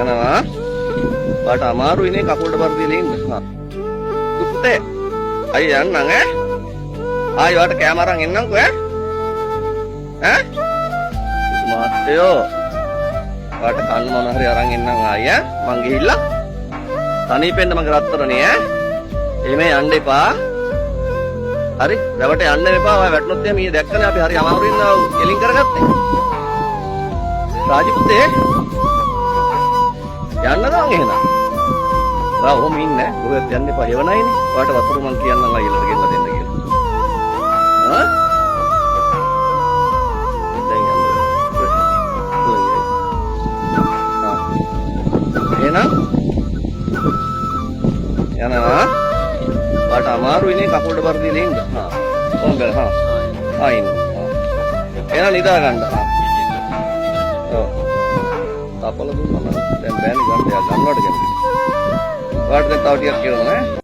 යනවා. වාට අමාරුයි නේ කකුලට බර දීලා ඉන්න. හා. දුප්පතේ. අය යන්නම් ඈ. ආයි වාට කෑම අරන් එන්නම්කෝ ඈ. ඈ? මාත්‍යෝ. වාට කන්න මොන හරි අරන් එන්නම් ආයි ඈ. මං ගිහිල්ලා තනිපෙන්න මගේ රත්තරනේ ඈ. එහෙම යන්න එපා. හරි. රැවට යන්න එපා. ඔය වැටුනොත් එහෙම ඊයේ දැක්කනේ අපි හරි අමාරුවෙන් එලින් කරගත්තේ. රාජපුතේ යන්න දාන් එහෙනම්. ඔයා ඔහොම ඉන්නේ. කොහෙවත් යන්න එපා. එවනයිනේ. ඔයාට වතුර මං කියන්නම් අයියලට ගෙන්න දෙන්න කියලා. හා? දැන් යන්න. එහෙනම් යනවා. ඔයාට අමාරුයි නේ කකුලට බර දීලා ඉන්න. හා. කොහොමද? හා. ආයින්. එහෙනම් නිදා ගන්න. හා. ඔව්. තාපල දුන්නා නම් දැන් බෑනේ ගන්න යා ගන්නවට කැමතිද? ඔයාට දැන් තව ටිකක් කියනවා ඈ.